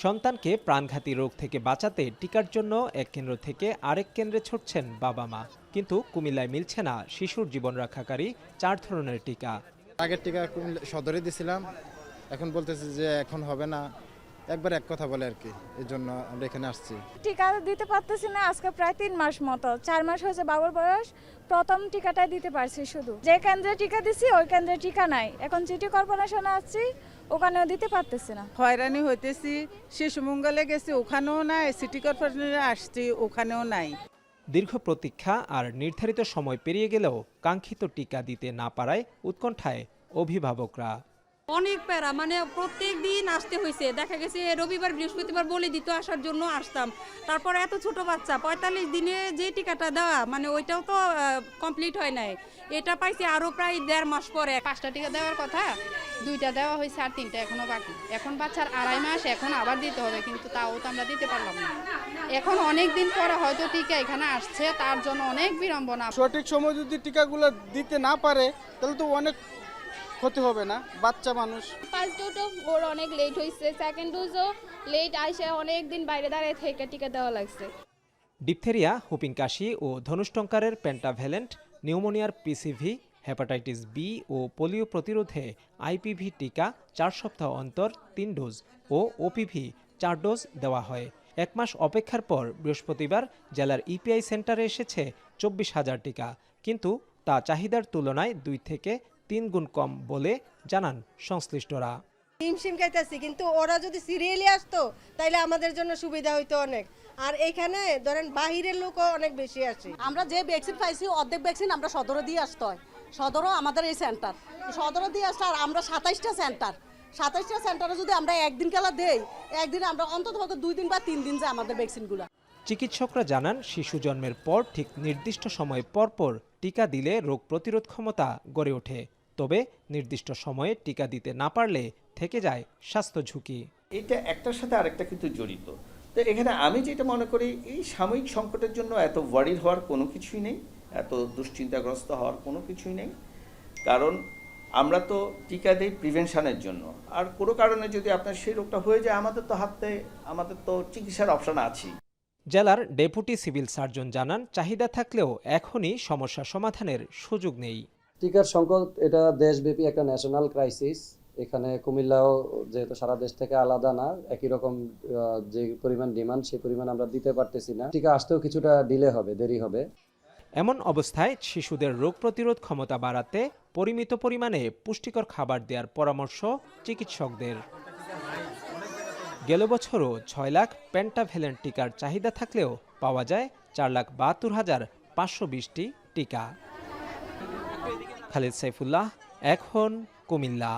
সন্তানকে প্রাণঘাতী রোগ থেকে বাঁচাতে টিকার জন্য এক কেন্দ্র থেকে আরেক কেন্দ্রে ছুটছেন বাবা মা, কিন্তু কুমিল্লায় মিলছে না শিশুর জীবন রক্ষাকারী 4 ধরনের টিকা। আগের টিকা সদরে দিছিলাম, এখন বলতেছে যে এখন হবে না, একবার এক কথা বলে আর কি। এই জন্য আমরা এখানে আসছি। টিকা দিতে পারতেছি না, আজকে প্রায় 3 মাস মতো, 4 মাস হয়েছে বাবুর বয়স। প্রথম টিকাটাই দিতে পারছি, শুধু যে কেন্দ্রে টিকা দিছি ওই কেন্দ্রে টিকা নাই। এখন সিটি কর্পোরেশনে আসছি, ওখানেও দিতে পারতেছি না। হয়রানি হইতেছি, শিশু মঙ্গলে গেছি, ওখানেও নাই, সিটি কর্পোরেশনে আসছি, ওখানেও নাই। দীর্ঘ প্রতীক্ষা আর নির্ধারিত সময় পেরিয়ে গেলেও কাঙ্ক্ষিত টিকা দিতে না পারায় উৎকণ্ঠায় অভিভাবকরা। অনেক প্যারা, মানে প্রত্যেক দিন আসতে হয়েছে। দেখা গেছে রবিবার বৃহস্পতিবার বলে দিত আসার জন্য আসতাম, তারপর এত ছোট বাচ্চা 45 দিনে যে টিকাটা দেওয়া, মানে ওইটাও তো কমপ্লিট হয় নাই। এটা পাইছি আরো প্রায় 1.5 মাস পরে। 5টা টিকা দেওয়ার কথা, 2টা দেওয়া হয়েছে আর 3টা এখনো বাকি। এখন বাচ্চার 2.5 মাস, এখন আবার দিতে হবে, কিন্তু তাও তো আমরা দিতে পারলাম না। এখন অনেক দিন পরে হয়তো টিকা এখানে আসছে, তার জন্য অনেক বিড়ম্বনা। সঠিক সময় যদি টিকাগুলো দিতে না পারে তাহলে তো অনেক ক্ষতি হবে না, বাচ্চা মানুষ। ফার্স্ট ডোজও ওর অনেক লেট হয়েছে, সেকেন্ড ডোজও লেট আসে, অনেক দিন বাইরে দাঁড়িয়ে থেকে টিকা দেওয়া লাগছে। ডিপথেরিয়া, হুপিং কাশি ও ধনুষ্টঙ্কারের পেন্টাভ্যালেন্ট, নিউমোনিয়ার পিসিভি, হেপাটাইটিস বি ও পোলিও প্রতিরোধে আইপিভি টিকা 4 সপ্তাহ অন্তর 3 ডোজ ও ওপিভি 4 ডোজ দেওয়া হয়। 1 মাস অপেক্ষার পর বৃহস্পতিবার জেলার ইপিআই সেন্টারে এসেছে 24,000 টিকা, কিন্তু তা চাহিদার তুলনায় 2 থেকে 3 গুণ কম বলে জানান সংশ্লিষ্টরা। হিমশিম খাইতেছি, কিন্তু ওরা যদি সিরিয়ালি আসতো তাইলে আমাদের জন্য সুবিধা হইতো অনেক। আর এখানে ধরেন বাহিরের লোকও অনেক বেশি আসে। আমরা যে ভ্যাকসিন পাইছি অর্ধেক ভ্যাকসিন আমরা সদরে দিয়ে আসতে হয়। সদরও আমাদের এই সেন্টার, সদরে দিয়ে আসতে। আর আমরা 27টা সেন্টারে যদি আমরা একদিন খেলা দেই, একদিনে আমরা অন্তত 2 দিন বা 3 দিন যায় আমাদের ভ্যাকসিনগুলো। চিকিৎসকরা জানান, শিশু জন্মের পর ঠিক নির্দিষ্ট সময় পরপর টিকা দিলে রোগ প্রতিরোধ ক্ষমতা গড়ে ওঠে। তবে নির্দিষ্ট সময়ে টিকা দিতে না পারলে থেকে যায় স্বাস্থ্য ঝুঁকি। এটা একটার সাথে আরেকটা কিন্তু জড়িত। তো এখানে আমি যেটা মনে করি, এই সাময়িক সংকটের জন্য এত ওয়ারিড হওয়ার কোনো কিছুই নেই, এত দুশ্চিন্তাগ্রস্ত হওয়ার কোনো কিছুই নেই। কারণ আমরা তো টিকা দিই প্রিভেনশনের জন্য। আর কোনো কারণে যদি আপনার সেই রোগটা হয়ে যায়, আমাদের তো চিকিৎসার অপশন আছে। জেলার ডেপুটি সিভিল সার্জন জানান, চাহিদা থাকলেও এখনই সমস্যা সমাধানের সুযোগ নেই। টিকার সংকট এটা দেশব্যাপী একটা ন্যাশনাল ক্রাইসিস। এখানে কুমিল্লাও যেহেতু সারা দেশ থেকে আলাদা না, একই রকম যে পরিমাণ ডিমান্ড সেই পরিমাণ আমরা দিতে পারতেছি না। টিকা আসতেও কিছুটা ডিলে হবে, দেরি হবে। এমন অবস্থায় শিশুদের রোগ প্রতিরোধ ক্ষমতা বাড়াতে পরিমিত পরিমাণে পুষ্টিকর খাবার দেওয়ার পরামর্শ চিকিৎসকদের। গেল বছরও 6 লাখ পেন্টাভ্যালেন্ট টিকার চাহিদা থাকলেও পাওয়া যায় 4,72,520টি টিকা। খালিদ সাইফুল্লাহ, এখন কুমিল্লা।